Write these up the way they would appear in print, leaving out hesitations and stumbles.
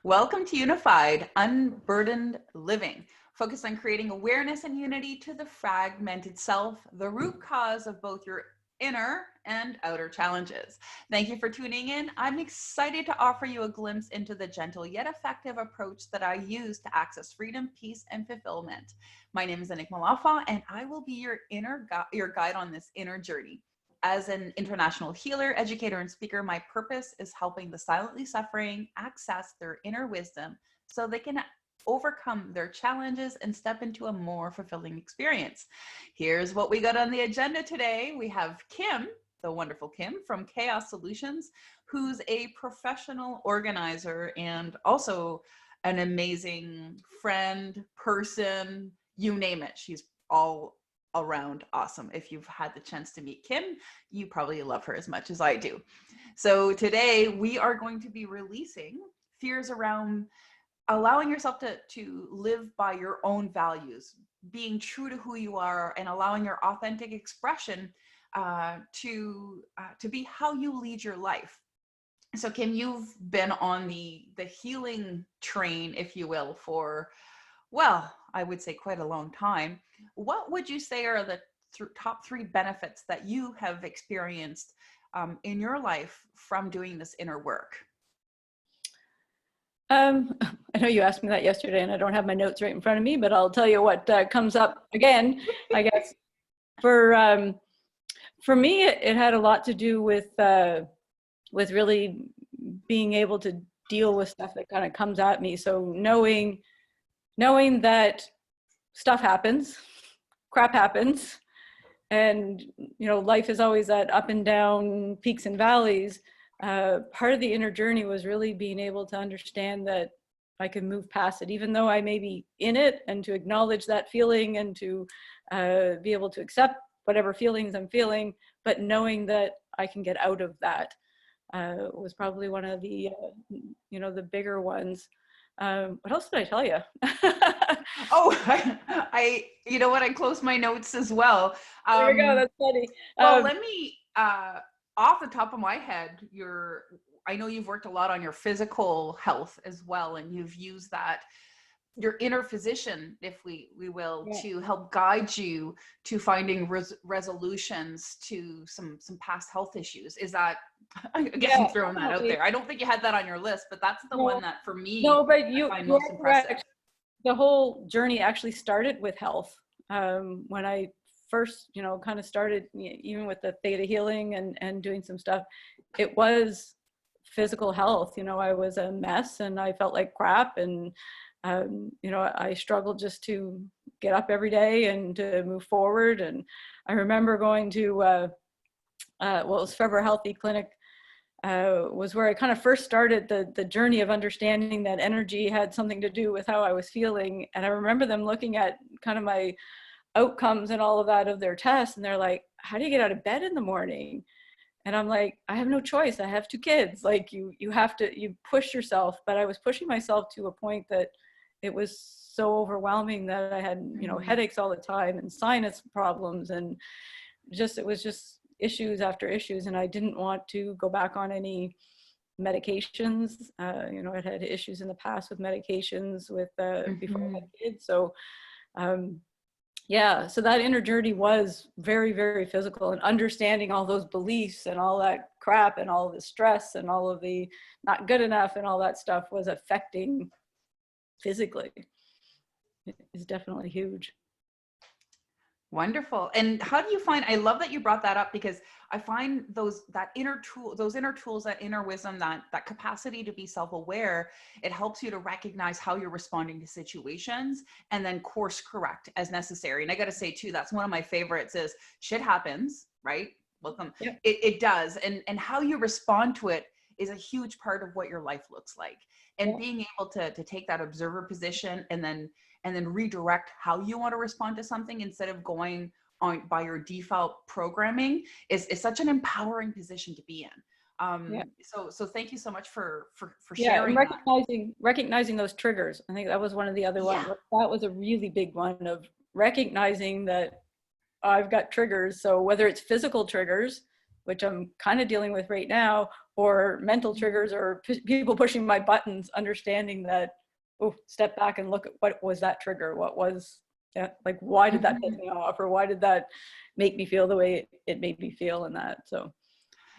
Welcome to YOUnified, Unburdened Living, focused on creating awareness and unity to the fragmented self, the root cause of both your inner and outer challenges. Thank you for tuning in. I'm excited to offer you a glimpse into the gentle yet effective approach that I use to access freedom, peace, and fulfillment. My name is Anik Malafa, and I will be your guide on this inner journey. As an international healer, educator, and speaker, my purpose is helping the silently suffering access their inner wisdom so they can overcome their challenges and step into a more fulfilling experience. Here's what we got on the agenda today. We have Kim, the wonderful Kim from Chaos Solutions, who's a professional organizer and also an amazing friend, person, you name it. She's all around awesome. If you've had the chance to meet Kim, you probably love her as much as I do. So today we are going to be releasing fears around allowing yourself to live by your own values, being true to who you are, and allowing your authentic expression to be how you lead your life. So Kim, you've been on the healing train, if you will, for, well, I would say quite a long time. What would you say are the top three benefits that you have experienced in your life from doing this inner work? I know you asked me that yesterday and I don't have my notes right in front of me, but I'll tell you what comes up again, I guess. For me, it had a lot to do with really being able to deal with stuff that kind of comes at me. So knowing that stuff happens, crap happens, and life is always that up and down, peaks and valleys. Part of the inner journey was really being able to understand that I can move past it, even though I may be in it, and to acknowledge that feeling and to be able to accept whatever feelings I'm feeling, but knowing that I can get out of that was probably one of the the bigger ones. What else did I tell you? Oh, I you know what? I closed my notes as well. There you go. That's funny. Well, let me, off the top of my head, I know you've worked a lot on your physical health as well, and you've used that, your inner physician, if we will, Yeah. to help guide you to finding resolutions to some past health issues. Is that, I guess I'm throwing that out there. I don't think you had that on your list, but that's the one that for me, but I find most impressive. The whole journey actually started with health. When I first, kind of started, even with the theta healing and doing some stuff, it was physical health. I was a mess and I felt like crap, and I struggled just to get up every day and to move forward. And I remember going to it was Forever Healthy Clinic. Was where I kind of first started the journey of understanding that energy had something to do with how I was feeling. And I remember them looking at kind of my outcomes and all of that of their tests, and they're like, how do you get out of bed in the morning? And I'm like, I have no choice. I have 2 kids. Like you have to, you push yourself. But I was pushing myself to a point that it was so overwhelming that I had, headaches all the time and sinus problems, and it was just issues after issues. And I didn't want to go back on any medications. I'd had issues in the past with medications with before I had kids. So so that inner journey was very, very physical, and understanding all those beliefs and all that crap and all the stress and all of the not good enough and all that stuff was affecting physically. It is definitely huge. Wonderful. And how do you find, I love that you brought that up, because I find those inner tools, that inner wisdom, that capacity to be self-aware, it helps you to recognize how you're responding to situations and then course correct as necessary. And I got to say too, that's one of my favorites is shit happens, right? Welcome. Yep. It does. And how you respond to it is a huge part of what your life looks like. And being able to take that observer position and then redirect how you want to respond to something instead of going on by your default programming is such an empowering position to be in. So thank you so much for sharing. And recognizing those triggers. I think that was one of the other ones. That was a really big one, of recognizing that I've got triggers. So whether it's physical triggers, which I'm kind of dealing with right now, or mental triggers or people pushing my buttons, understanding that, oh, step back and look at what was that trigger? What was, like, why did that piss me off? Or why did that make me feel the way it made me feel in that? So.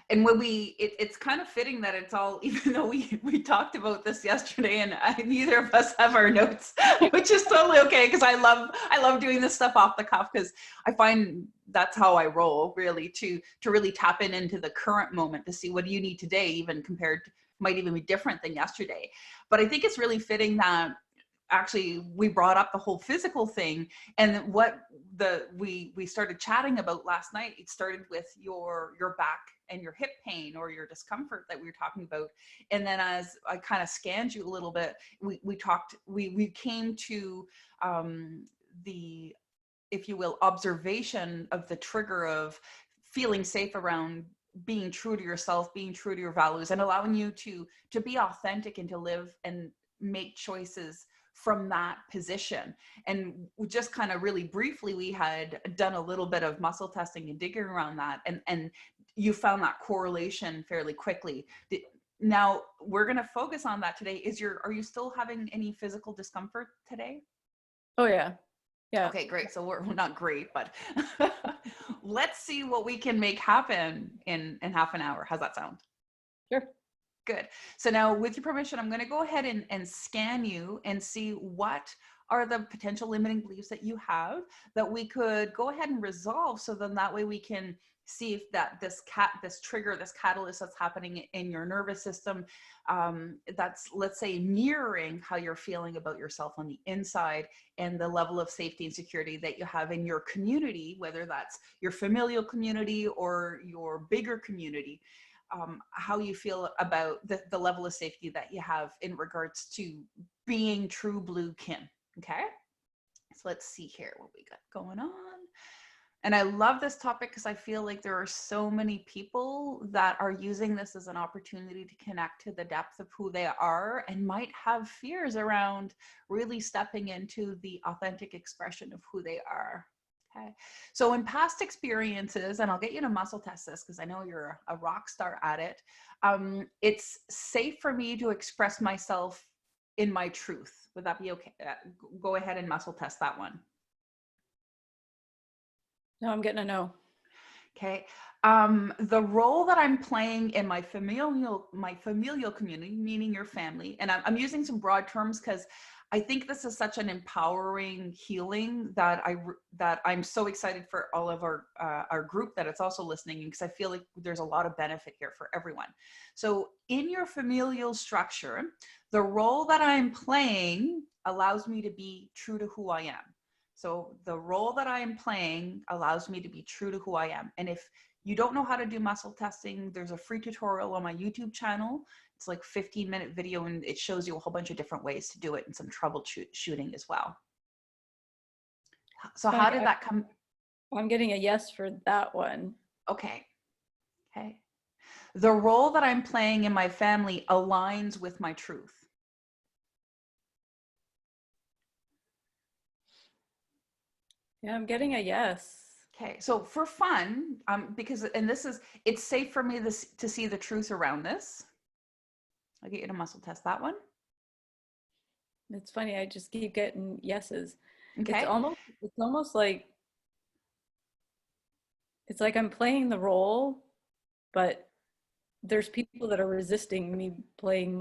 And when it's kind of fitting that it's all, even though we talked about this yesterday and neither of us have our notes, which is totally okay, because I love doing this stuff off the cuff, because I find that's how I roll, really, to really tap into the current moment to see what do you need today, even compared to, might even be different than yesterday. But I think it's really fitting that actually we brought up the whole physical thing, and what we started chatting about last night. It started with your back and your hip pain or your discomfort that we were talking about, and then as I kind of scanned you a little bit, we came to the, if you will, observation of the trigger of feeling safe around being true to yourself, being true to your values, and allowing you to be authentic and to live and make choices from that position. And we just kind of really briefly, we had done a little bit of muscle testing and digging around that, and you found that correlation fairly quickly. Now we're going to focus on that today. Are you still having any physical discomfort today? Oh yeah. Yeah. Okay, great. So we're not great, but let's see what we can make happen in half an hour. How's that sound? Sure. Good. So now, with your permission, I'm going to go ahead and scan you and see what are the potential limiting beliefs that you have that we could go ahead and resolve. So then that way we can see if this trigger, this catalyst that's happening in your nervous system, that's, let's say, mirroring how you're feeling about yourself on the inside and the level of safety and security that you have in your community, whether that's your familial community or your bigger community. How you feel about the level of safety that you have in regards to being true blue kin. Okay, so let's see here what we got going on. And I love this topic because I feel like there are so many people that are using this as an opportunity to connect to the depth of who they are and might have fears around really stepping into the authentic expression of who they are. Okay. So in past experiences, and I'll get you to muscle test this because I know you're a rock star at it, it's safe for me to express myself in my truth. Would that be okay? Go ahead and muscle test that one. No, I'm getting a no. Okay. The role that I'm playing in my familial community, meaning your family, and I'm using some broad terms because I think this is such an empowering healing that I'm so excited for all of our group that it's also listening, because I feel like there's a lot of benefit here for everyone. So in your familial structure, the role that I'm playing allows me to be true to who I am. So the role that I am playing allows me to be true to who I am. And if you don't know how to do muscle testing, there's a free tutorial on my YouTube channel. It's like 15-minute video, and it shows you a whole bunch of different ways to do it and some troubleshooting as well. So how did that come? I'm getting a yes for that one. Okay. Okay. The role that I'm playing in my family aligns with my truth. Yeah, I'm getting a yes. Okay, so for fun, because, and it's safe for me to see the truth around this. I'll get you to muscle test that one. It's funny, I just keep getting yeses. Okay. It's almost like, it's like I'm playing the role, but there's people that are resisting me playing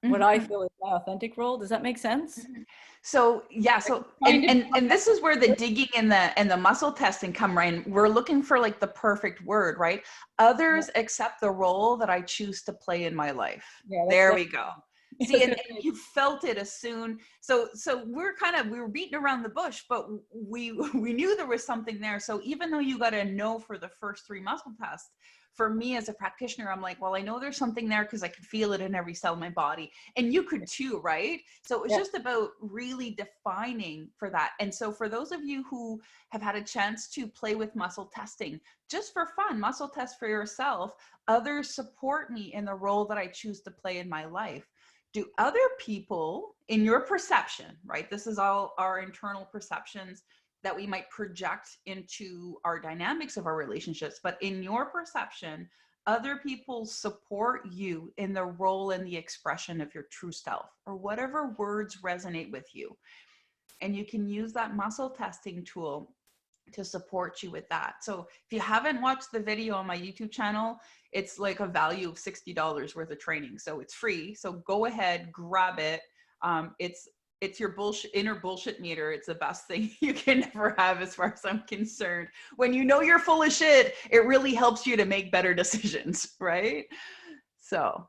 what I feel is my authentic role. Does that make sense? So yeah, so and this is where the digging and the muscle testing come in. We're looking for like the perfect word, right? Others accept the role that I choose to play in my life. Yeah, there we go. See, and you felt it as soon. So we were beating around the bush, but we knew there was something there. So even though you got a no for the first 3 muscle tests, for me as a practitioner, I'm like, well, I know there's something there because I could feel it in every cell of my body. And you could too, right? So it was just about really defining for that. And so for those of you who have had a chance to play with muscle testing, just for fun, muscle test for yourself, others support me in the role that I choose to play in my life. Do other people, in your perception, right? This is all our internal perceptions. that we might project into our dynamics of our relationships, but in your perception, other people support you in the role and the expression of your true self, or whatever words resonate with you. And you can use that muscle testing tool to support you with that. So if you haven't watched the video on my YouTube channel, it's like a value of $60 worth of training. So it's free. So go ahead, grab it. It's your inner bullshit meter. It's the best thing you can ever have as far as I'm concerned. When you know you're full of shit, it really helps you to make better decisions, right? So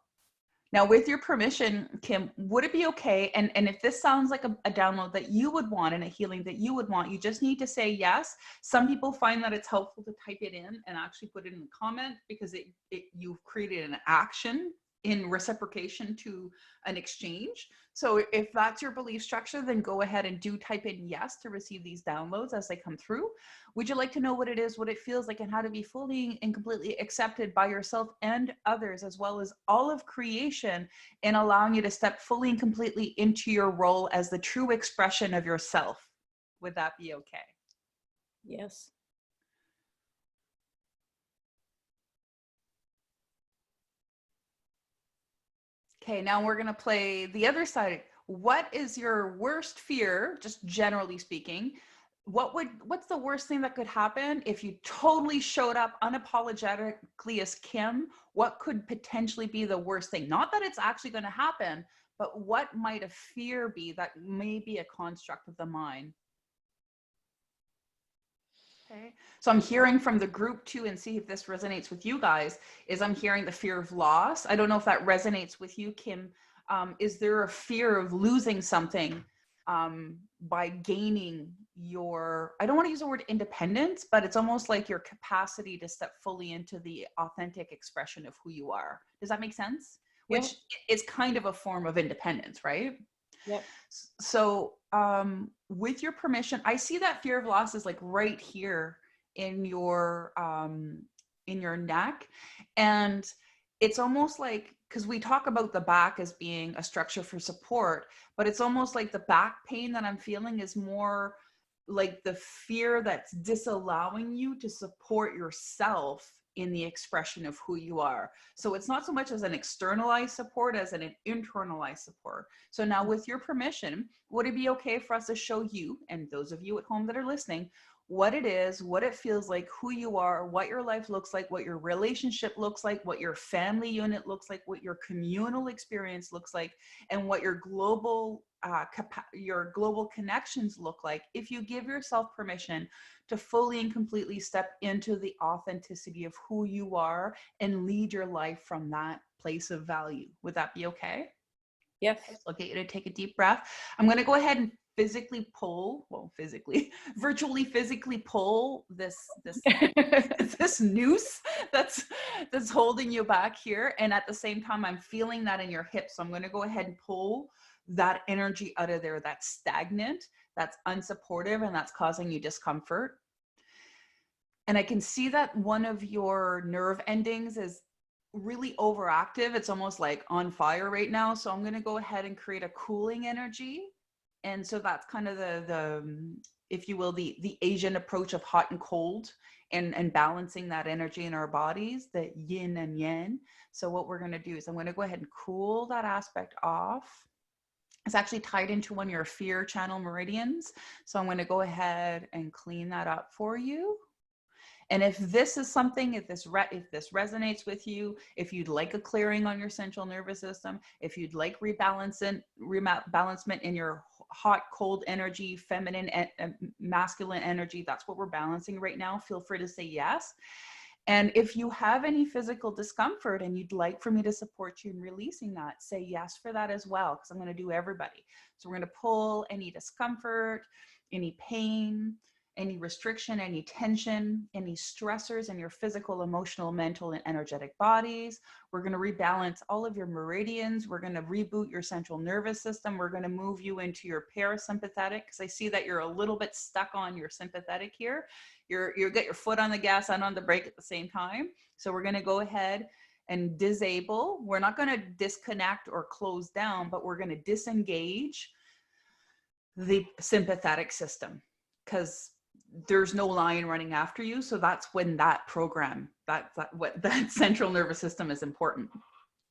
now, with your permission, Kim, would it be okay? And if this sounds like a download that you would want and a healing that you would want, you just need to say yes. Some people find that it's helpful to type it in and actually put it in the comment, because you've created an action in reciprocation to an exchange. So if that's your belief structure, then go ahead and do type in yes to receive these downloads as they come through. Would you like to know what it is, what it feels like, and how to be fully and completely accepted by yourself and others, as well as all of creation, in allowing you to step fully and completely into your role as the true expression of yourself? Would that be okay? Yes. Okay, now we're gonna play the other side. What is your worst fear, just generally speaking? What's the worst thing that could happen if you totally showed up unapologetically as Kim? What could potentially be the worst thing? Not that it's actually gonna happen, but what might a fear be that may be a construct of the mind? Okay. So I'm hearing from the group too, and see if this resonates with you guys, is I'm hearing the fear of loss. I don't know if that resonates with you, Kim. Is there a fear of losing something by gaining your, I don't want to use the word independence, but it's almost like your capacity to step fully into the authentic expression of who you are. Does that make sense? Yep. Which is kind of a form of independence, right? Yep. So with your permission, I see that fear of loss is like right here in your neck. And it's almost like, because we talk about the back as being a structure for support, but it's almost like the back pain that I'm feeling is more like the fear that's disallowing you to support yourself in the expression of who you are. So it's not so much as an externalized support as an internalized support. So now, with your permission, would it be okay for us to show you, and those of you at home that are listening, what it is, what it feels like, who you are, what your life looks like, what your relationship looks like, what your family unit looks like, what your communal experience looks like, and what your global connections look like if you give yourself permission to fully and completely step into the authenticity of who you are and lead your life from that place of value? Would that be okay? Yes. So I'll get you to take a deep breath. I'm going to go ahead and physically pull, virtually physically pull this this noose that's holding you back here. And at the same time, I'm feeling that in your hips. So I'm going to go ahead and pull that energy out of there that's stagnant, that's unsupportive, and that's causing you discomfort. And I can see that one of your nerve endings is really overactive. It's almost like on fire right now. So I'm going to go ahead and create a cooling energy. And so that's kind of the if you will, the Asian approach of hot and cold, and balancing that energy in our bodies, the yin and yang. So what we're going to do is I'm going to go ahead and cool that aspect off. It's actually tied into one of your fear channel meridians. So I'm going to go ahead and clean that up for you. And if this is something, if this resonates with you, if you'd like a clearing on your central nervous system, if you'd like rebalancement in your hot, cold energy, feminine and masculine energy, that's what we're balancing right now, feel free to say yes. And if you have any physical discomfort and you'd like for me to support you in releasing that, say yes for that as well, because I'm going to do everybody. So we're going to pull any discomfort, any pain, any restriction, any tension, any stressors in your physical, emotional, mental, and energetic bodies. We're going to rebalance all of your meridians. We're going to reboot your central nervous system. We're going to move you into your parasympathetic, because I see that you're a little bit stuck on your sympathetic here. You got your foot on the gas and on the brake at the same time. So we're going to go ahead and disable. We're not going to disconnect or close down, but we're going to disengage the sympathetic system, because there's no lion running after you. So that's when that program, that central nervous system is important.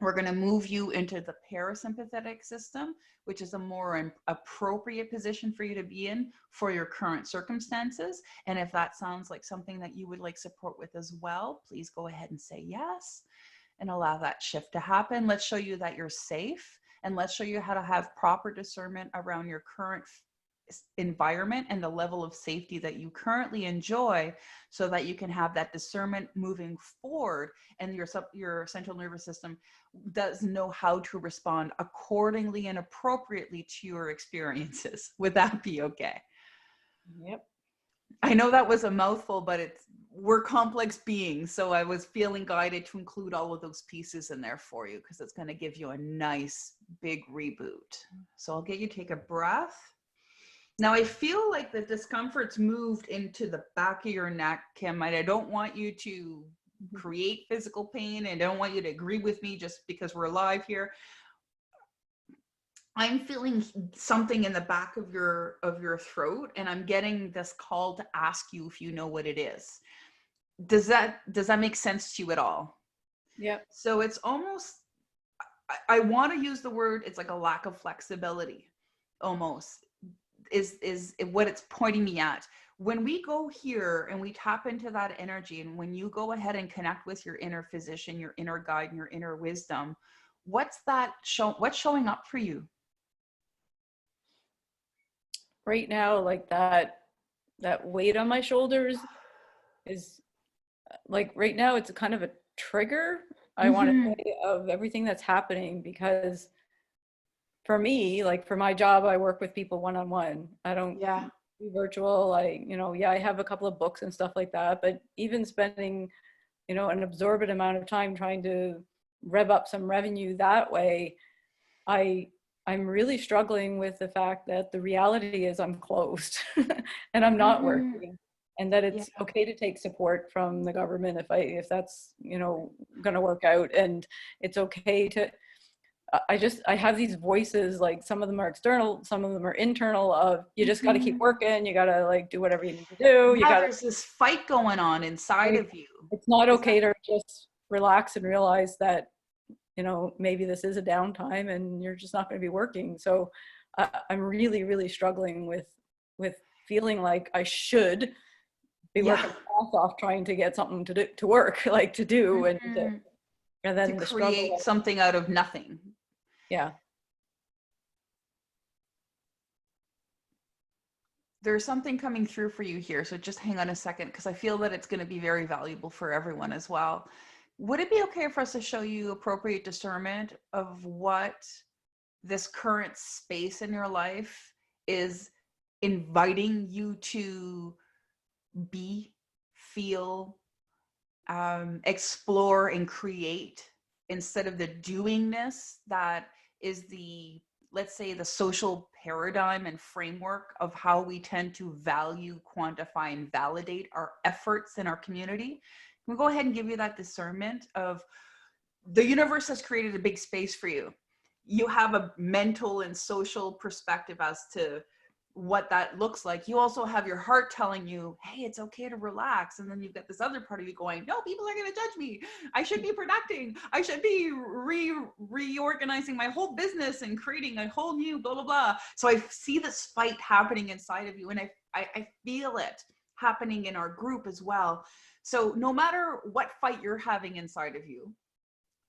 We're going to move you into the parasympathetic system, which is a more appropriate position for you to be in for your current circumstances. And if that sounds like something that you would like support with as well, please go ahead and say yes and allow that shift to happen. Let's show you that you're safe, and let's show you how to have proper discernment around your current environment and the level of safety that you currently enjoy, so that you can have that discernment moving forward, and your central nervous system does know how to respond accordingly and appropriately to your experiences. Would that be okay? Yep. I know that was a mouthful, but we're complex beings, so I was feeling guided to include all of those pieces in there for you, because it's going to give you a nice big reboot. So I'll get you to take a breath. Now I feel like the discomfort's moved into the back of your neck, Kim. I don't want you to create physical pain, and I don't want you to agree with me just because we're live here. I'm feeling something in the back of your throat, and I'm getting this call to ask you if you know what it is. Does that make sense to you at all? Yeah. So it's almost, I want to use the word, it's like a lack of flexibility almost is what it's pointing me at. When we go here and we tap into that energy, and when you go ahead and connect with your inner physician, your inner guide, and your inner wisdom, what's showing up for you? Right now, like that weight on my shoulders is like, right now it's a kind of a trigger, I want to say, of everything that's happening. Because for me, like for my job, I work with people one-on-one. I don't do virtual. I have a couple of books and stuff like that, but even spending, an absorbent amount of time trying to rev up some revenue that way, I'm really struggling with the fact that the reality is I'm closed and I'm not working, and that it's okay to take support from the government if that's, going to work out. And it's okay to, I have these voices, like some of them are external, some of them are internal, of you just got to keep working, you got to like do whatever you need to do. There's this fight going on inside of you. It's not okay to just relax and realize that, maybe this is a downtime and you're just not going to be working. So I'm really, really struggling with feeling like I should be working my ass off trying to get something to work, like to do, and then to create something out of nothing. Yeah. There's something coming through for you here. So just hang on a second, because I feel that it's going to be very valuable for everyone as well. Would it be okay for us to show you appropriate discernment of what this current space in your life is inviting you to be, feel, explore, and create, instead of the doingness that is let's say the social paradigm and framework of how we tend to value, quantify, and validate our efforts in our community? We'll go ahead and give you that discernment of the universe has created a big space for you. You have a mental and social perspective as to what that looks like. You also have your heart telling you, hey, it's okay to relax. And then you've got this other part of you going, no, people are going to judge me. I should be producing. I should be reorganizing my whole business and creating a whole new blah, blah, blah. So I see this fight happening inside of you. And I feel it happening in our group as well. So no matter what fight you're having inside of you,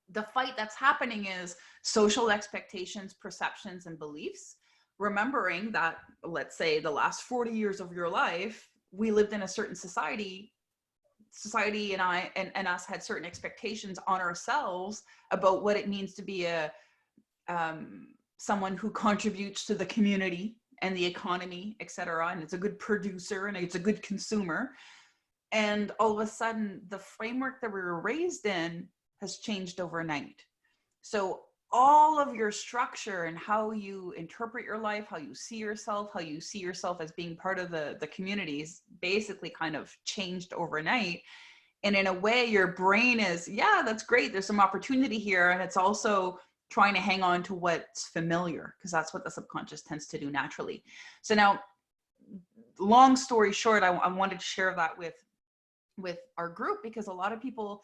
the fight that's happening is social expectations, perceptions, and beliefs. Remembering that, let's say, the last 40 years of your life, we lived in a certain society and us had certain expectations on ourselves about what it means to be someone who contributes to the community and the economy, etc. And it's a good producer and it's a good consumer. And all of a sudden, the framework that we were raised in has changed overnight. So all of your structure and how you interpret your life, how you see yourself as being part of the communities, basically kind of changed overnight. And in a way, your brain is, yeah, that's great. There's some opportunity here. And it's also trying to hang on to what's familiar, because that's what the subconscious tends to do naturally. So now long story short, I wanted to share that with our group, because a lot of people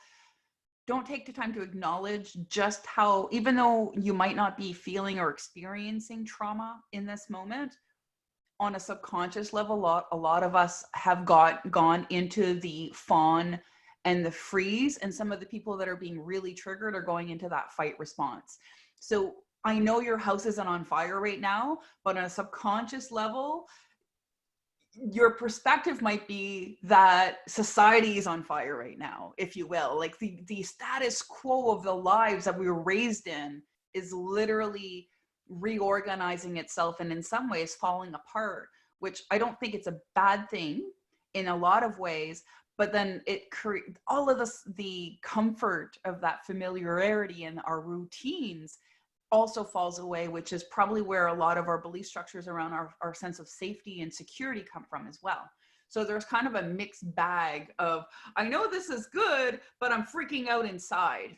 don't take the time to acknowledge just how, even though you might not be feeling or experiencing trauma in this moment, on a subconscious level, a lot of us have gone into the fawn and the freeze, and some of the people that are being really triggered are going into that fight response. So I know your house isn't on fire right now, but on a subconscious level, your perspective might be that society is on fire right now, if you will. Like the status quo of the lives that we were raised in is literally reorganizing itself and in some ways falling apart, which I don't think it's a bad thing in a lot of ways. But then it creates all of this, the comfort of that familiarity and our routines also falls away, which is probably where a lot of our belief structures around our sense of safety and security come from as well. So there's kind of a mixed bag of, I know this is good, but I'm freaking out inside.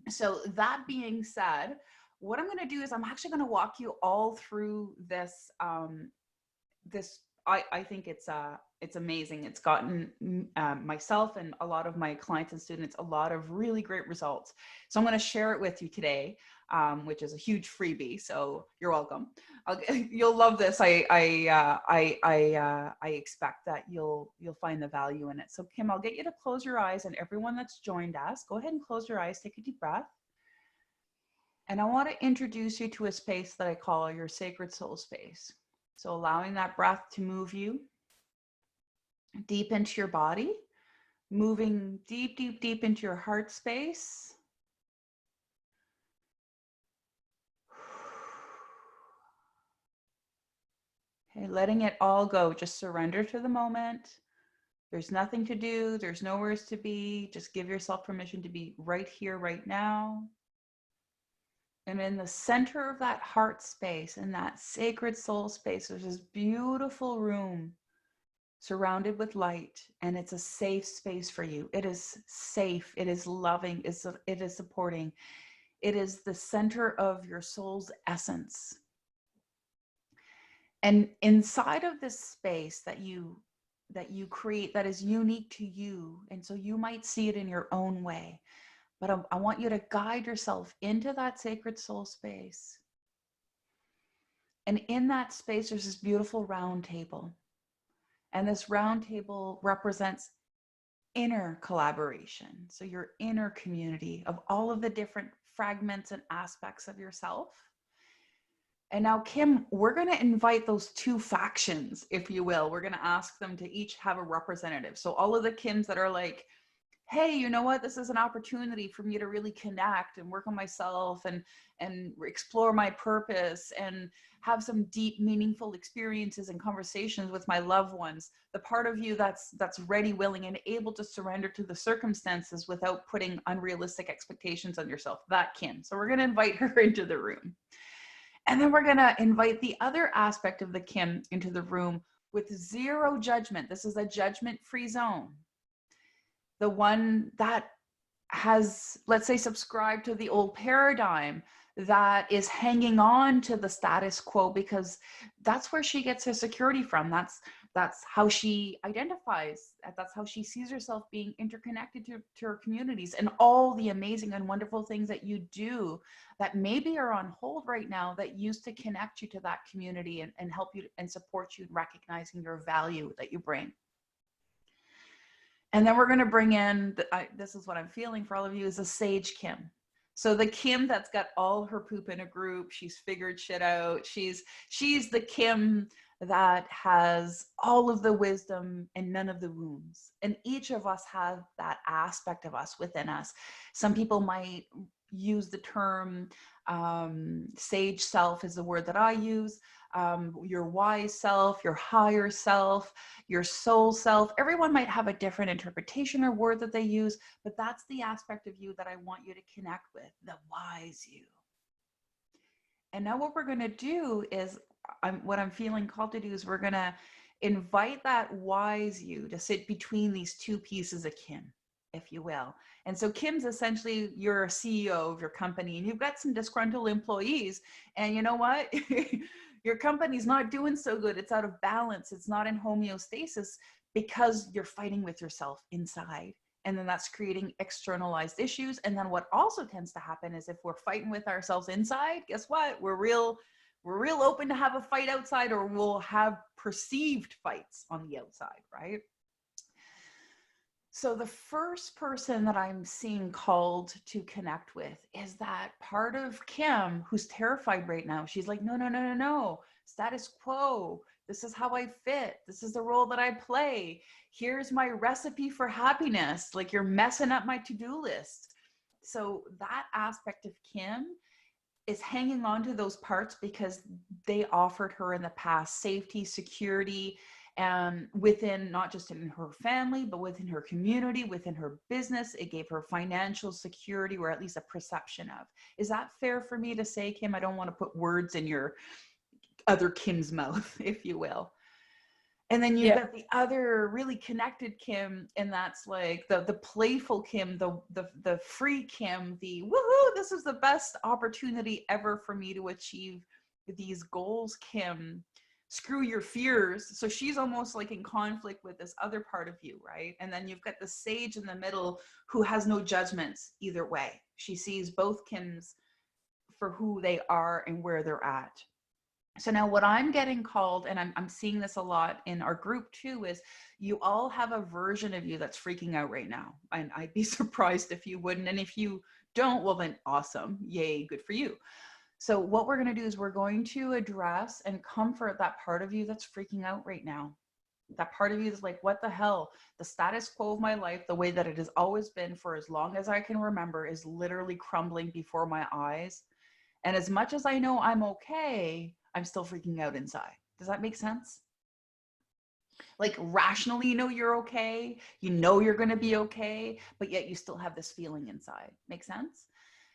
So that being said, what I'm going to do is I'm actually going to walk you all through this. I think it's amazing. It's gotten myself and a lot of my clients and students a lot of really great results. So I'm going to share it with you today, which is a huge freebie. So you're welcome. You'll love this. I expect that you'll find the value in it. So Kim, I'll get you to close your eyes, and everyone that's joined us, go ahead and close your eyes. Take a deep breath. And I want to introduce you to a space that I call your sacred soul space. So allowing that breath to move you deep into your body, moving deep, deep, deep into your heart space. Okay, letting it all go. Just surrender to the moment. There's nothing to do. There's nowhere to be. Just give yourself permission to be right here, right now. And in the center of that heart space, in that sacred soul space, there's this beautiful room surrounded with light, and it's a safe space for you. It is safe. It is loving. It is supporting. It is the center of your soul's essence. And inside of this space that you create, that is unique to you, and so you might see it in your own way, but I want you to guide yourself into that sacred soul space. And in that space, there's this beautiful round table. And this round table represents inner collaboration. So your inner community of all of the different fragments and aspects of yourself. And now, Kim, we're going to invite those two factions, if you will. We're going to ask them to each have a representative. So all of the Kims that are like, hey, you know what, this is an opportunity for me to really connect and work on myself and explore my purpose and have some deep, meaningful experiences and conversations with my loved ones. The part of you that's ready, willing, and able to surrender to the circumstances without putting unrealistic expectations on yourself, that Kim. So we're going to invite her into the room. And then we're going to invite the other aspect of the Kim into the room with zero judgment. This is a judgment-free zone. The one that has, let's say, subscribed to the old paradigm, that is hanging on to the status quo because that's where she gets her security from. That's how she identifies. That's how she sees herself being interconnected to her communities and all the amazing and wonderful things that you do that maybe are on hold right now, that used to connect you to that community and help you and support you in recognizing your value that you bring. And then we're going to bring in, this is what I'm feeling for all of you, is a sage Kim. So the Kim that's got all her poop in a group, she's figured shit out. She's the Kim that has all of the wisdom and none of the wounds. And each of us have that aspect of us within us. Some people might use the term sage self is the word that I use. Your wise self, your higher self, your soul self. Everyone might have a different interpretation or word that they use, but that's the aspect of you that I want you to connect with, the wise you. And now what we're going to do is, what I'm feeling called to do is we're going to invite that wise you to sit between these two pieces of Kim, if you will. And so Kim's essentially, you're a CEO of your company and you've got some disgruntled employees, and you know what? Your company's not doing so good. It's out of balance. It's not in homeostasis because you're fighting with yourself inside. And then that's creating externalized issues. And then what also tends to happen is if we're fighting with ourselves inside, guess what? We're real open to have a fight outside, or we'll have perceived fights on the outside, right? So the first person that I'm seeing called to connect with is that part of Kim who's terrified right now. She's like, no, no, no, no, no. Status quo. This is how I fit. This is the role that I play. Here's my recipe for happiness. Like, you're messing up my to-do list. So that aspect of Kim is hanging on to those parts because they offered her in the past safety, security, and within, not just in her family, but within her community, within her business. It gave her financial security, or at least a perception of. Is that fair for me to say, Kim? I don't want to put words in your other Kim's mouth, if you will. And then you've got the other really connected Kim, and that's like the playful Kim, the free Kim, the woohoo, this is the best opportunity ever for me to achieve these goals, Kim. Screw your fears. So she's almost like in conflict with this other part of you, right? And then you've got the sage in the middle who has no judgments either way. She sees both Kims for who they are and where they're at. So now what I'm getting called, and I'm seeing this a lot in our group too, is you all have a version of you that's freaking out right now. And I'd be surprised if you wouldn't. And if you don't, well then awesome. Yay, good for you. So what we're going to do is we're going to address and comfort that part of you that's freaking out right now. That part of you is like, what the hell? The status quo of my life, the way that it has always been for as long as I can remember, is literally crumbling before my eyes. And as much as I know I'm okay, I'm still freaking out inside. Does that make sense? Like, rationally, you know you're okay, you know you're going to be okay, but yet you still have this feeling inside. Make sense?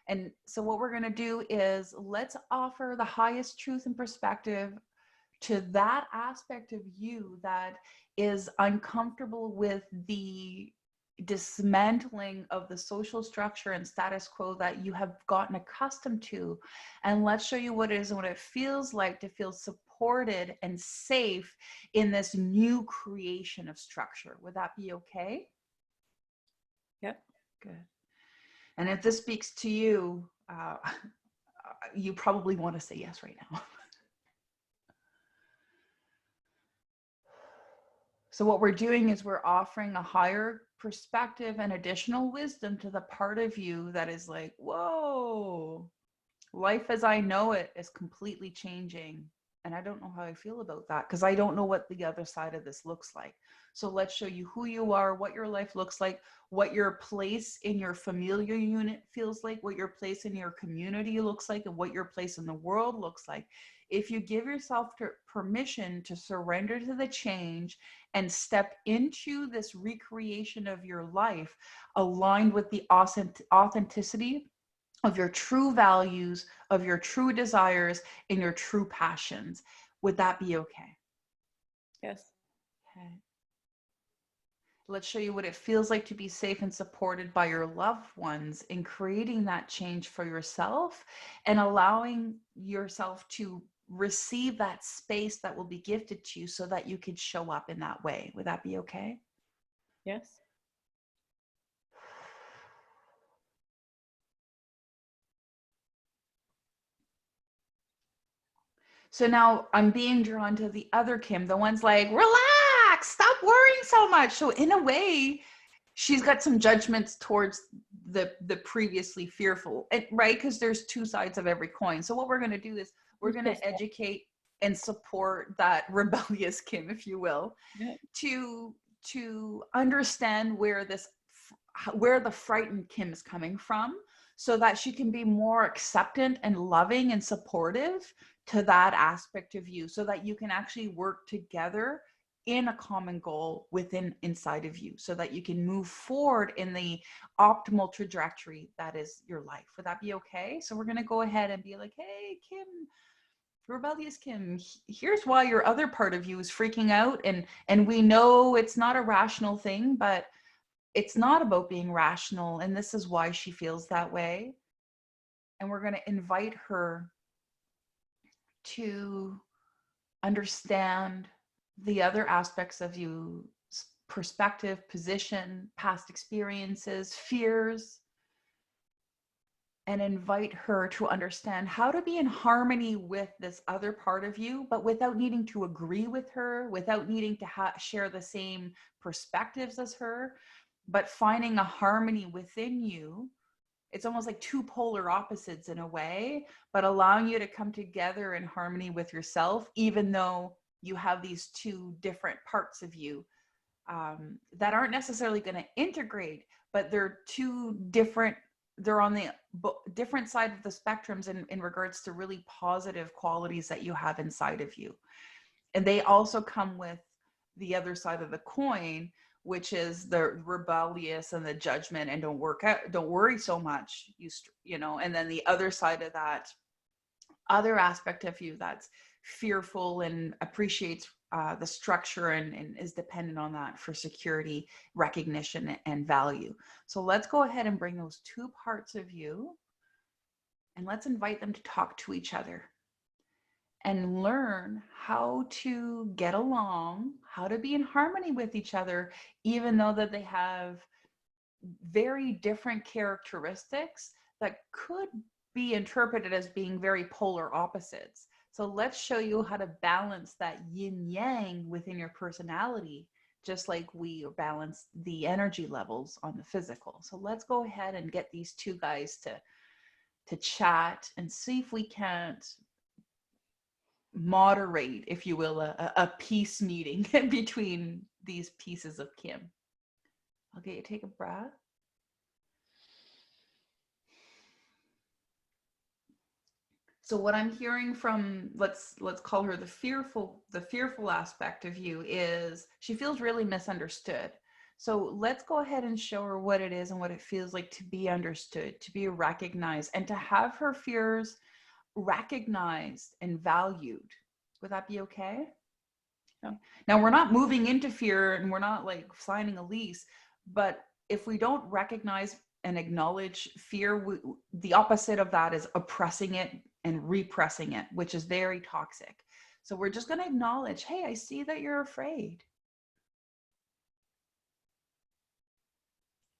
And so what we're going to do is let's offer the highest truth and perspective to that aspect of you that is uncomfortable with the dismantling of the social structure and status quo that you have gotten accustomed to. And let's show you what it is and what it feels like to feel supported and safe in this new creation of structure. Would that be okay? Yep. Good. And if this speaks to you, you probably want to say yes right now. So what we're doing is we're offering a higher perspective and additional wisdom to the part of you that is like, whoa, life as I know it is completely changing. And I don't know how I feel about that because I don't know what the other side of this looks like. So let's show you who you are, what your life looks like, what your place in your familiar unit feels like, what your place in your community looks like, and what your place in the world looks like. If you give yourself permission to surrender to the change and step into this recreation of your life aligned with the authenticity of your true values, of your true desires, and your true passions, would that be okay? Yes. Okay. Let's show you what it feels like to be safe and supported by your loved ones in creating that change for yourself and allowing yourself to receive that space that will be gifted to you so that you can show up in that way. Would that be okay? Yes. So now I'm being drawn to the other Kim, the one's like, relax, stop worrying so much. So in a way, she's got some judgments towards the previously fearful, and, right? Because there's two sides of every coin. So what we're going to do is we're going to educate and support that rebellious Kim, if you will, to understand where the frightened Kim is coming from, so that she can be more acceptant and loving and supportive to that aspect of you, so that you can actually work together in a common goal inside of you, so that you can move forward in the optimal trajectory that is your life. Would that be okay? So we're going to go ahead and be like, hey, Kim, rebellious Kim, here's why your other part of you is freaking out. And we know it's not a rational thing, but it's not about being rational. And this is why she feels that way. And we're going to invite her to understand the other aspects of you, perspective, position, past experiences, fears, and invite her to understand how to be in harmony with this other part of you, but without needing to agree with her, without needing to share the same perspectives as her, but finding a harmony within you. It's almost like two polar opposites in a way, but allowing you to come together in harmony with yourself, even though you have these two different parts of you that aren't necessarily going to integrate, but they're two different, they're on the different side of the spectrums in regards to really positive qualities that you have inside of you. And they also come with the other side of the coin, which is the rebellious and the judgment and don't worry so much, you know. And then the other side of that other aspect of you that's fearful and appreciates the structure and is dependent on that for security, recognition, and value. So let's go ahead and bring those two parts of you and let's invite them to talk to each other and learn how to get along, how to be in harmony with each other, even though that they have very different characteristics that could be interpreted as being very polar opposites. So let's show you how to balance that yin yang within your personality, just like we balance the energy levels on the physical. So let's go ahead and get these two guys to chat and see if we can't moderate, if you will, a peace meeting between these pieces of Kim. I'll get you to take a breath. So what I'm hearing from, let's call her the fearful aspect of you, is she feels really misunderstood. So let's go ahead and show her what it is and what it feels like to be understood, to be recognized, and to have her fears recognized and valued. Would that be okay? Yeah. Now, we're not moving into fear and we're not like signing a lease, but if we don't recognize and acknowledge fear, the opposite of that is oppressing it and repressing it, which is very toxic. So we're just going to acknowledge, hey, I see that you're afraid.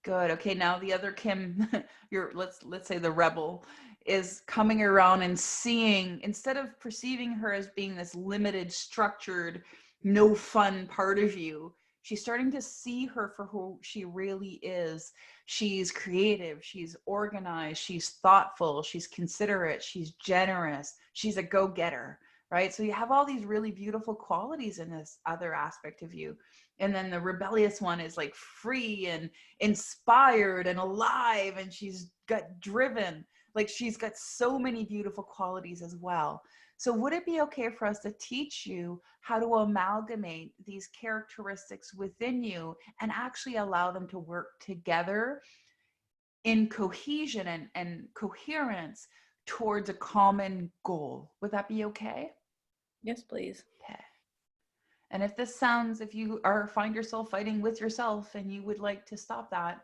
Good. Okay, now the other Kim, let's say the rebel, is coming around and seeing, instead of perceiving her as being this limited, structured, no fun part of you, she's starting to see her for who she really is. She's creative, she's organized, she's thoughtful, she's considerate, she's generous, she's a go-getter, right? So you have all these really beautiful qualities in this other aspect of you. And then the rebellious one is like free and inspired and alive, and she's got driven. Like she's got so many beautiful qualities as well. So would it be okay for us to teach you how to amalgamate these characteristics within you and actually allow them to work together in cohesion and coherence towards a common goal? Would that be okay? Yes, please. Okay. And if you find yourself fighting with yourself and you would like to stop that,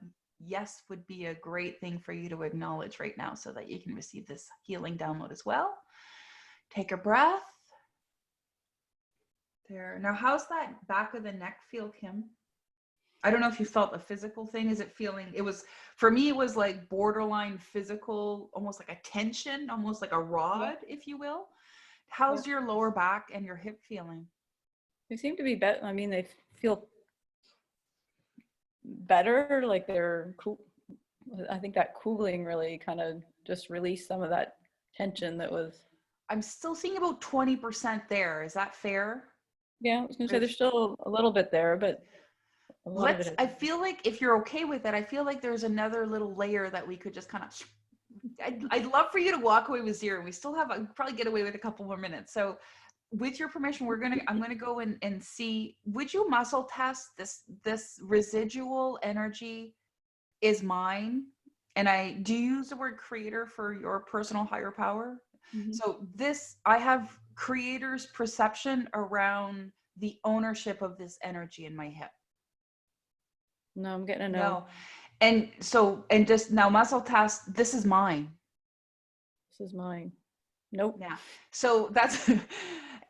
yes would be a great thing for you to acknowledge right now so that you can receive this healing download as well. Take a breath. There. Now, how's that back of the neck feel, Kim? I don't know if you felt a physical thing. Is it feeling, for me, it was like borderline physical, almost like a tension, almost like a rod, if you will. How's your lower back and your hip feeling? They seem to be better. I mean, they feel better, like they're cool. I think that cooling really kind of just released some of that tension that was. I'm still seeing about 20% there. Is that fair? Yeah, I was gonna say there's still a little bit there, but I feel like if you're okay with it, I feel like there's another little layer that we could just kind of, I'd love for you to walk away with zero. We still have, I'd probably get away with a couple more minutes. So with your permission, I'm going to go and see, would you muscle test this residual energy is mine? And do you use the word creator for your personal higher power? Mm-hmm. So I have creator's perception around the ownership of this energy in my hip. No, I'm getting a no. No. And just now muscle test, this is mine. This is mine. Nope. Yeah. So that's,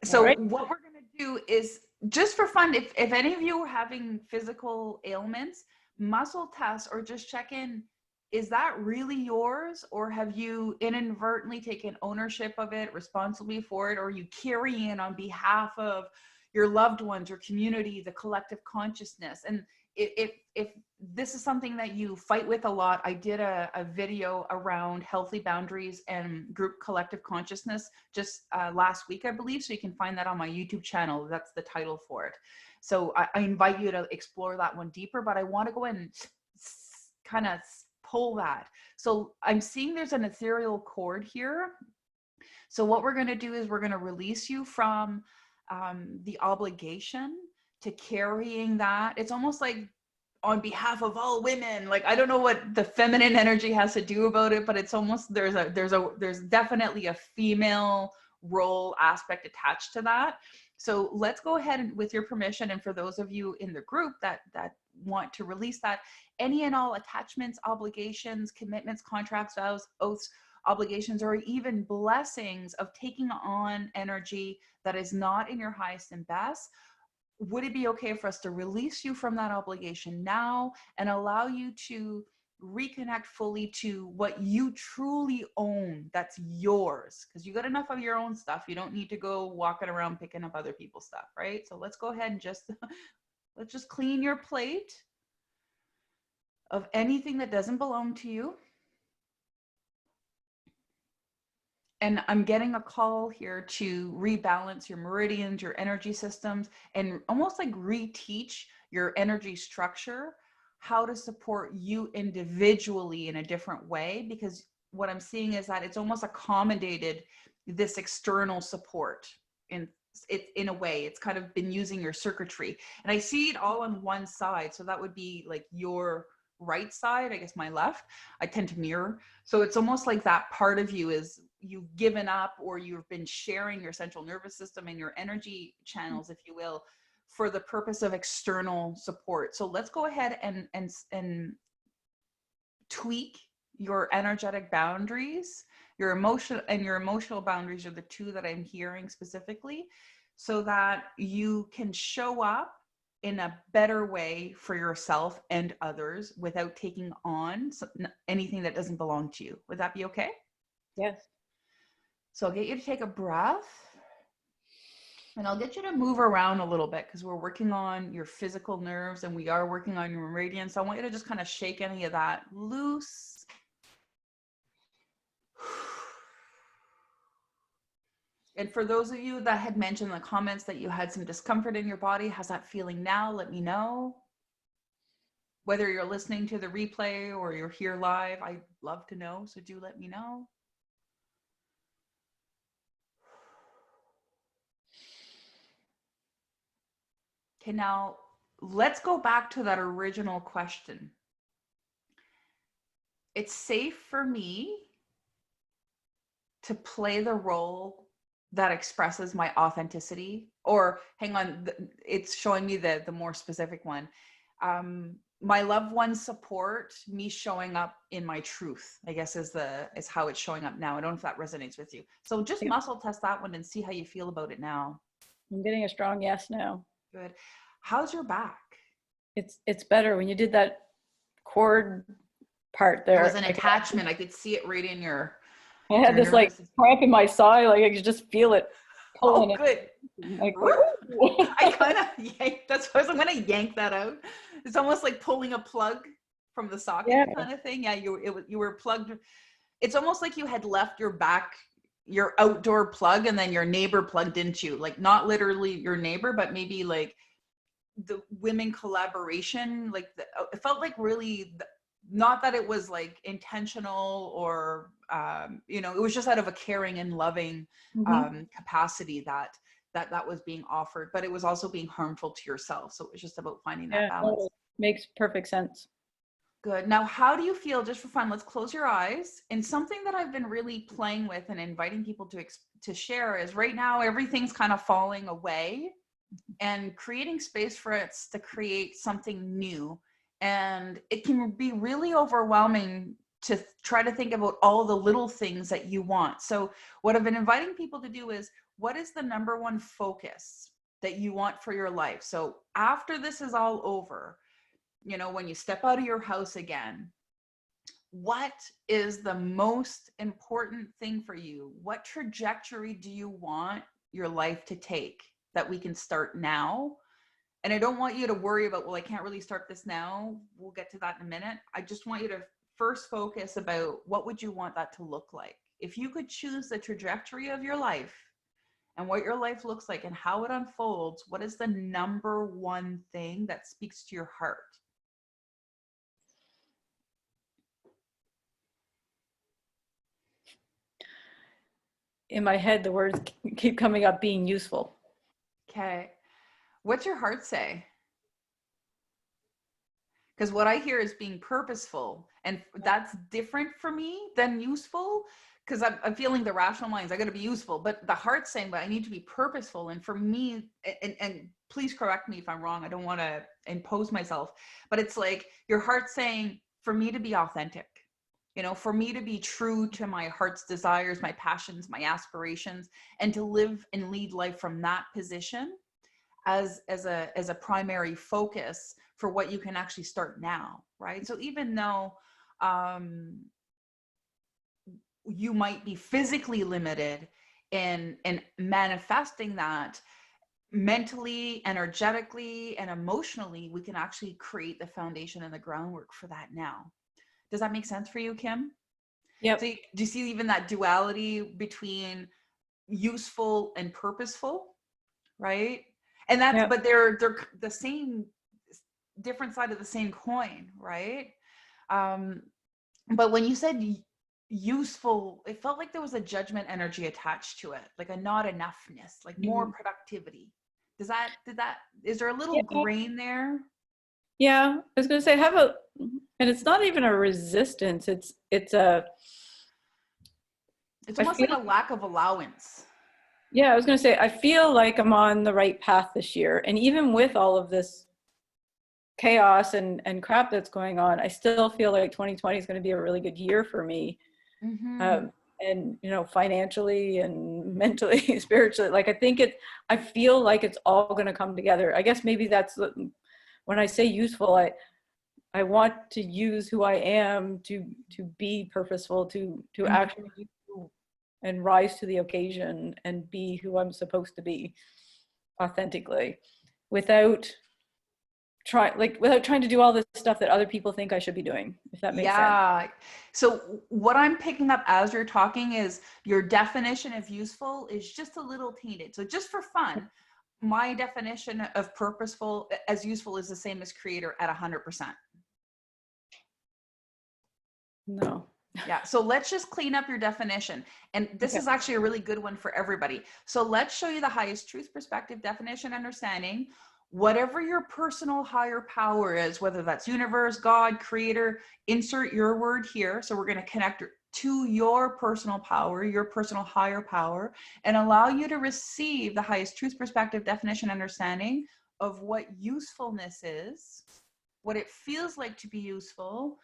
All So right. what we're going to do is just for fun, if any of you are having physical ailments, muscle tests or just check in, is that really yours, or have you inadvertently taken ownership of it, responsibility for it, or are you carrying it on behalf of your loved ones, your community, the collective consciousness? And if this is something that you fight with a lot, I did a video around healthy boundaries and group collective consciousness just last week, I believe. So you can find that on my YouTube channel. That's the title for it. So I invite you to explore that one deeper, but I want to go in and kind of pull that. So I'm seeing there's an ethereal cord here. So what we're going to do is we're going to release you from the obligation to carrying that. It's almost like on behalf of all women. Like, I don't know what the feminine energy has to do about it, but it's almost, there's definitely a female role aspect attached to that. So let's go ahead and, with your permission, and for those of you in the group that want to release that, any and all attachments, obligations, commitments, contracts, vows, oaths, obligations, or even blessings of taking on energy that is not in your highest and best, would it be okay for us to release you from that obligation now and allow you to reconnect fully to what you truly own, that's yours? Because you got enough of your own stuff. You don't need to go walking around picking up other people's stuff, right? So let's go ahead and just let's just clean your plate of anything that doesn't belong to you. And I'm getting a call here to rebalance your meridians, your energy systems, and almost like reteach your energy structure, how to support you individually in a different way. Because what I'm seeing is that it's almost accommodated this external support in a way. It's kind of been using your circuitry. And I see it all on one side. So that would be like your right side, I guess my left. I tend to mirror. So it's almost like that part of you is you've given up, or you've been sharing your central nervous system and your energy channels, if you will, for the purpose of external support. So let's go ahead and tweak your energetic boundaries. Your emotional boundaries are the two that I'm hearing specifically, so that you can show up in a better way for yourself and others without taking on anything that doesn't belong to you. Would that be okay? Yes. So I'll get you to take a breath, and I'll get you to move around a little bit, because we're working on your physical nerves and we are working on your meridians. So I want you to just kind of shake any of that loose. And for those of you that had mentioned in the comments that you had some discomfort in your body, how's that feeling now? Let me know. Whether you're listening to the replay or you're here live, I'd love to know. So do let me know. Okay, now let's go back to that original question. It's safe for me to play the role that expresses my authenticity, or hang on, it's showing me the more specific one. My loved ones support me showing up in my truth, I guess is how it's showing up now. I don't know if that resonates with you. So just muscle test that one and see how you feel about it now. I'm getting a strong yes now. Good. How's your back? It's better. When you did that cord part there, There was an attachment. I could see it right in your. I had this like cramp in my side, like I could just feel it pulling. Oh, good. Like, I kind of yanked. That's why I'm gonna yank that out. It's almost like pulling a plug from the socket, kind of thing. Yeah, you were plugged. It's almost like you had left your outdoor plug, and then your neighbor plugged into you. Like, not literally your neighbor, but maybe like the women collaboration. Like it felt like really. Not that it was like intentional or, it was just out of a caring and loving capacity that was being offered, but it was also being harmful to yourself. So it was just about finding that balance. Makes perfect sense. Good. Now, how do you feel, just for fun, let's close your eyes. And something that I've been really playing with and inviting people to share is right now, everything's kind of falling away, and creating space for it to create something new. And it can be really overwhelming to try to think about all the little things that you want. So what I've been inviting people to do is, what is the number one focus that you want for your life? So after this is all over, you know, when you step out of your house again, what is the most important thing for you? What trajectory do you want your life to take that we can start now? And I don't want you to worry about, well, I can't really start this now. We'll get to that in a minute. I just want you to first focus about, what would you want that to look like? If you could choose the trajectory of your life and what your life looks like and how it unfolds, what is the number one thing that speaks to your heart? In my head, the words keep coming up: being useful. Okay. What's your heart say? Because what I hear is being purposeful, and that's different for me than useful, because I'm feeling the rational minds, I got to be useful, but the heart's saying, but I need to be purposeful. And for me, and please correct me if I'm wrong, I don't want to impose myself, but it's like your heart's saying, for me to be authentic, you know, for me to be true to my heart's desires, my passions, my aspirations, and to live and lead life from that position as a primary focus for what you can actually start now, right? So even though you might be physically limited in manifesting that, mentally, energetically, and emotionally, we can actually create the foundation and the groundwork for that now. Does that make sense for you, Kim? Yep. So do you see even that duality between useful and purposeful, right? And that's, Yep. but they're the same, different side of the same coin, right? But when you said useful, it felt like there was a judgment energy attached to it, like a not enoughness, like more productivity. Is there a little Yeah. grain there? Yeah. I was going to say, and it's not even a resistance. It's I Almost feel, like a lack of allowance. yeah, I was going to say, I feel like I'm on the right path this year. And even with all of this chaos and crap that's going on, I still feel like 2020 is going to be a really good year for me. Mm-hmm. And, you know, financially and mentally, spiritually, like, I feel like it's all going to come together. I guess maybe that's when I say useful, I want to use who I am to be purposeful, to actually do and rise to the occasion and be who I'm supposed to be authentically, without trying to do all this stuff that other people think I should be doing, if that makes sense. Yeah. So what I'm picking up as you're talking is your definition of useful is just a little tainted. So just for fun, my definition of purposeful as useful is the same as creator at 100%. No. Yeah. So let's just clean up your definition. And this Okay. is actually a really good one for everybody. So let's show you the highest truth, perspective, definition, understanding. Whatever your personal higher power is, whether that's universe, God, creator, insert your word here. So we're going to connect to your personal power, your personal higher power, and allow you to receive the highest truth, perspective, definition, understanding of what usefulness is, what it feels like to be useful,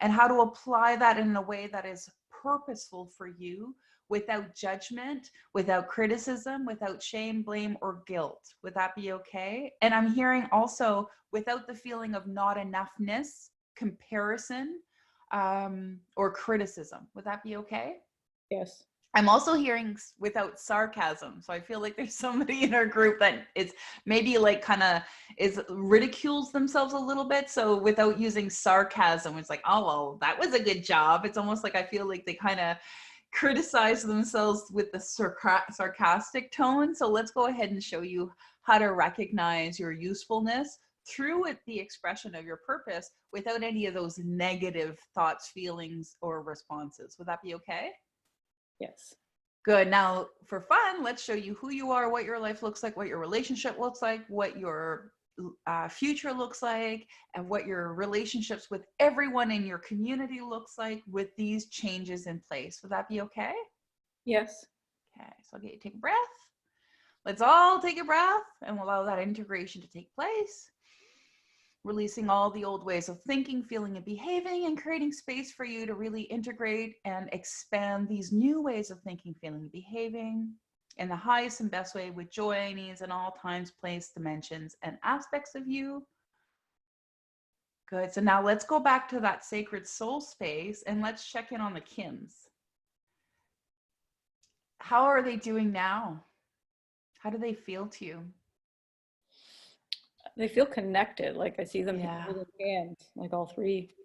and how to apply that in a way that is purposeful for you, without judgment, without criticism, without shame, blame, or guilt. Would that be okay? And I'm hearing also without the feeling of not enoughness, comparison, or criticism. Would that be okay? Yes. I'm also hearing without sarcasm. So I feel like there's somebody in our group that is maybe like kind of ridicules themselves a little bit. So without using sarcasm, it's like, oh, well, that was a good job. It's almost like I feel like they kind of criticize themselves with the sarcastic tone. So let's go ahead and show you how to recognize your usefulness through it, the expression of your purpose, without any of those negative thoughts, feelings, or responses. Would that be okay? Yes. Good. Now, for fun, let's show you who you are, what your life looks like, what your relationship looks like, what your future looks like, and what your relationships with everyone in your community looks like with these changes in place. Would that be okay? Yes. Okay, so I'll get you to take a breath. Let's all take a breath and we'll allow that integration to take place. releasing all the old ways of thinking, feeling, and behaving, and creating space for you to really integrate and expand these new ways of thinking, feeling, and behaving in the highest and best way with joy and ease in all times, place, dimensions, and aspects of you. Good. So now let's go back to that sacred soul space and let's check in on the Kims. How are they doing now? How do they feel to you? They feel connected. Like I see them Yeah. holding hands, like all three.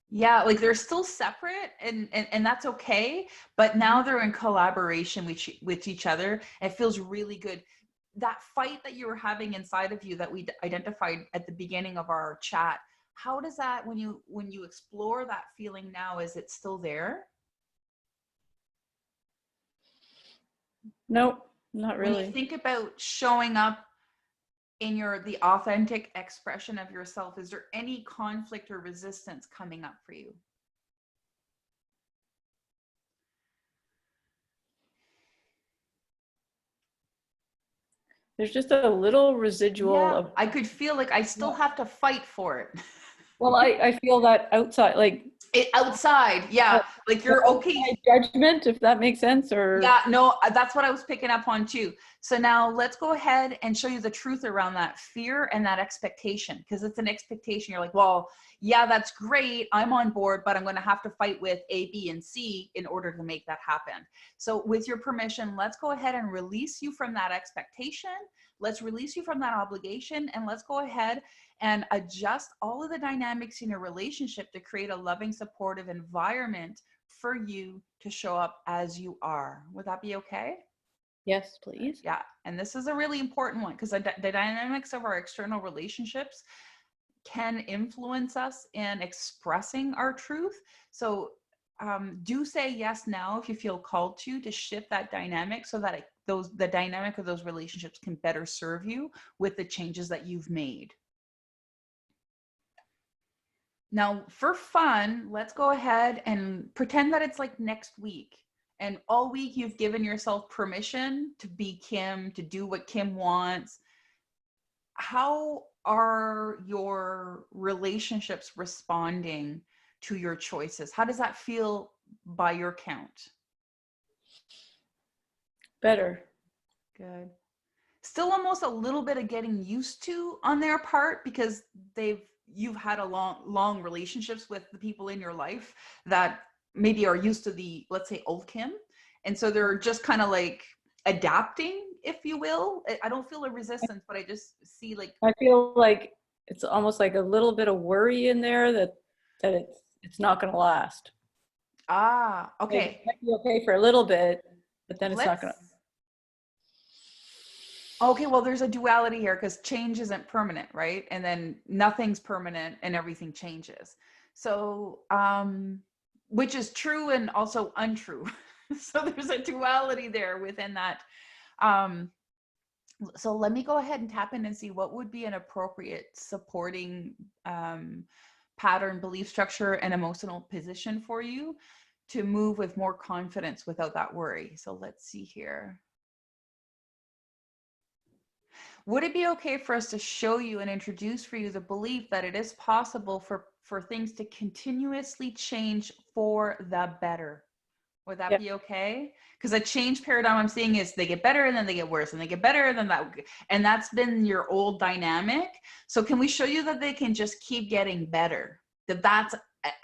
Yeah, like they're still separate and that's okay, but now they're in collaboration with each other. It feels really good. That fight that you were having inside of you that we identified at the beginning of our chat, how does that, when you explore that feeling now, is it still there? Nope, not When you really. think about showing up in the authentic expression of yourself, is there any conflict or resistance coming up for you? There's just a little residual Yeah, of, I could feel like I still have to fight for it. well, I feel that outside, like Outside, yeah, like you're okay. judgment, if that makes sense, or Yeah, no, that's what I was picking up on too. So now let's go ahead and show you the truth around that fear and that expectation, because it's an expectation. You're like, well, yeah, that's great, I'm on board, but I'm going to have to fight with A, B, and C in order to make that happen. So with your permission, let's go ahead and release you from that expectation. Let's release you from that obligation, and let's go ahead and adjust all of the dynamics in your relationship to create a loving, supportive environment for you to show up as you are. Would that be okay? yes, please. Yeah. And this is a really important one because the dynamics of our external relationships can influence us in expressing our truth. So do say yes now if you feel called to shift that dynamic so that the dynamic of those relationships can better serve you with the changes that you've made. Now, for fun, let's go ahead and pretend that it's like next week. And all week you've given yourself permission to be Kim, to do what Kim wants. How are your relationships responding to your choices? How does that feel by your count? Better. Good. Still almost a little bit of getting used to on their part because you've had a long relationships with the people in your life that maybe are used to the, let's say, old Kim, and so they're just kind of like adapting, if you will. I don't feel a resistance, but I just see like, I feel like it's almost like a little bit of worry in there that it's not going to last. Like, it okay, might be okay for a little bit, but then it's not let's going to. okay, well, there's a duality here because change isn't permanent, right? And then nothing's permanent and everything changes. So, which is true and also untrue. So there's a duality there within that. Um, so let me go ahead and tap in and see what would be an appropriate supporting pattern, belief structure, and emotional position for you to move with more confidence without that worry. So let's see here. Would it be okay for us to show you and introduce for you the belief that it is possible for things to continuously change for the better? Would that Yeah. be okay? Because a change paradigm I'm seeing is they get better and then they get worse and they get better and then that, and that's been your old dynamic. So can we show you that they can just keep getting better? That's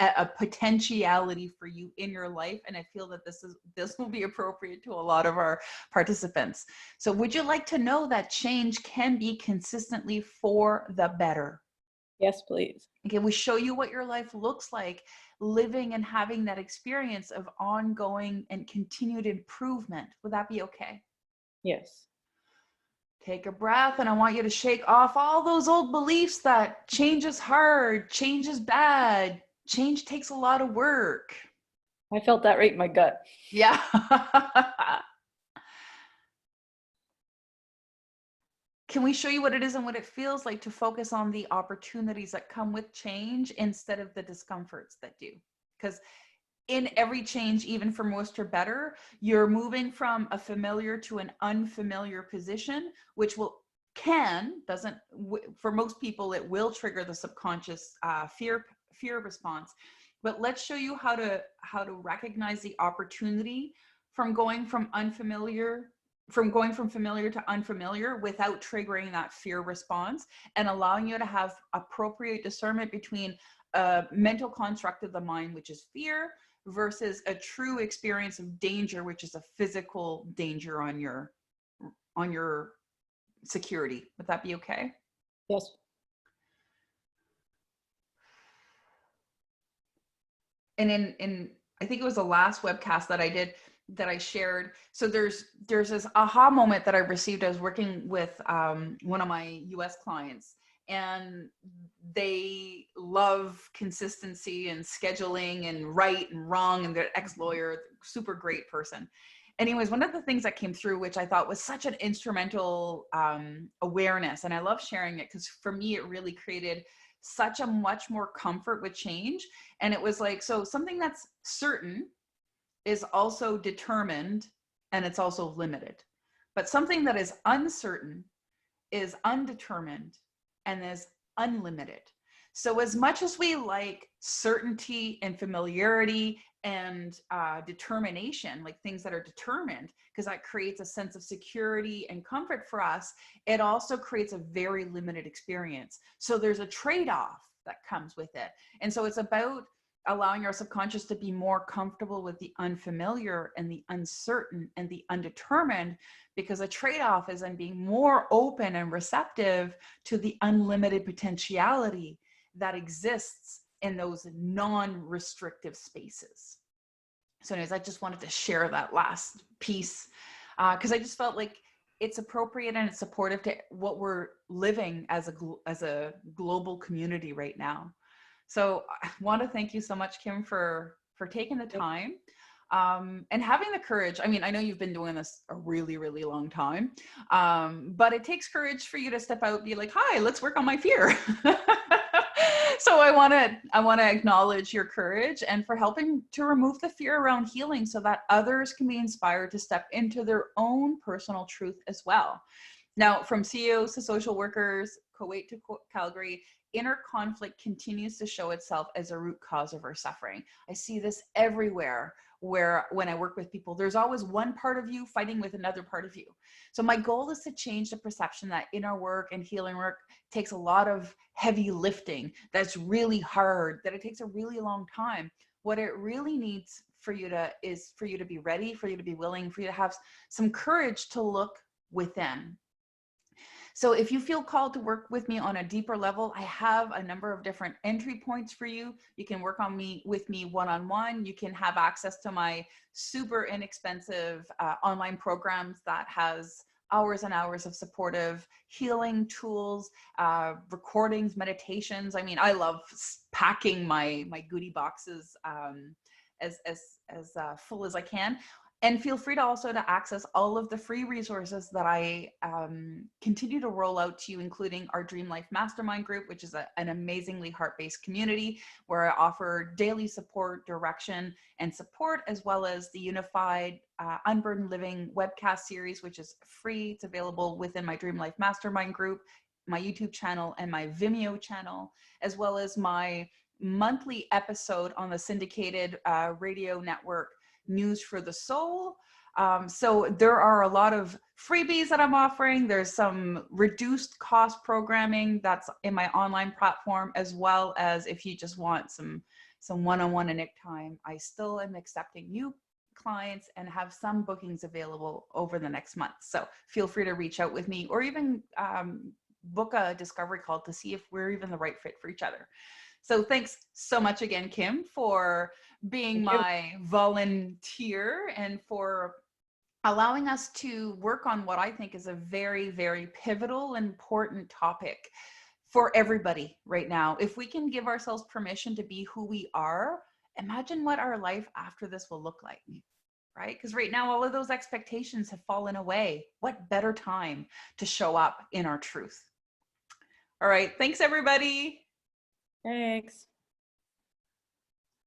a potentiality for you in your life, and I feel that this will be appropriate to a lot of our participants. So would you like to know that change can be consistently for the better? Yes, please. Can we show you what your life looks like living and having that experience of ongoing and continued improvement? Would that be okay? Yes. Take a breath, and I want you to shake off all those old beliefs that change is hard, change is bad, change takes a lot of work. I felt that right in my gut. Yeah. Can we show you what it is and what it feels like to focus on the opportunities that come with change instead of the discomforts that do? Because in every change, even for most or better, you're moving from a familiar to an unfamiliar position, which for most people, it will trigger the subconscious fear response. But let's show you how to recognize the opportunity from going from familiar to unfamiliar without triggering that fear response, and allowing you to have appropriate discernment between a mental construct of the mind, which is fear, versus a true experience of danger, which is a physical danger on your security. Would that be okay? Yes. And in I think it was the last webcast that I did, that I shared. So there's this aha moment that I received. I was working with one of my US clients, and they love consistency and scheduling and right and wrong, and their ex-lawyer, super great person. Anyways, one of the things that came through, which I thought was such an instrumental awareness, and I love sharing it because for me, it really created such a much more comfort with change. And it was like, so something that's certain is also determined, and it's also limited. But something that is uncertain is undetermined and is unlimited. So as much as we like certainty and familiarity and determination, like things that are determined, because that creates a sense of security and comfort for us, it also creates a very limited experience. So there's a trade-off that comes with it. And so it's about allowing our subconscious to be more comfortable with the unfamiliar and the uncertain and the undetermined, because a trade-off is in being more open and receptive to the unlimited potentiality that exists in those non-restrictive spaces. So anyways, I just wanted to share that last piece because I just felt like it's appropriate and it's supportive to what we're living as a global community right now. So I want to thank you so much, Kim, for taking the time and having the courage. I mean, I know you've been doing this a really, really long time, but it takes courage for you to step out and be like, hi, let's work on my fear. So I want to acknowledge your courage and for helping to remove the fear around healing so that others can be inspired to step into their own personal truth as well. Now, from CEOs to social workers, Kuwait to Calgary, inner conflict continues to show itself as a root cause of our suffering. I see this everywhere, where when I work with people, there's always one part of you fighting with another part of you. So my goal is to change the perception that inner work and healing work takes a lot of heavy lifting, that's really hard, that it takes a really long time. What it really needs for you to be ready, for you to be willing, for you to have some courage to look within. So if you feel called to work with me on a deeper level, I have a number of different entry points for you. You can work with me one-on-one. You can have access to my super inexpensive online programs that has hours and hours of supportive healing tools, recordings, meditations. I mean, I love packing my goodie boxes as full as I can. And feel free to also to access all of the free resources that I continue to roll out to you, including our Dream Life Mastermind group, which is an amazingly heart-based community where I offer daily support, direction, and support, as well as the YOUnified Unburdened Living webcast series, which is free. It's available within my Dream Life Mastermind group, my YouTube channel, and my Vimeo channel, as well as my monthly episode on the syndicated radio network, News for the Soul. So there are a lot of freebies that I'm offering. There's some reduced cost programming that's in my online platform, as well as if you just want some one-on-one and time, I still am accepting new clients and have some bookings available over the next month. So feel free to reach out with me, or even book a discovery call to see if we're even the right fit for each other. So thanks so much again, Kim, for being my volunteer and for allowing us to work on what I think is a very, very pivotal and important topic for everybody right now. If we can give ourselves permission to be who we are, imagine what our life after this will look like, right? Because right now, all of those expectations have fallen away. What better time to show up in our truth? All right. Thanks, everybody. Thanks.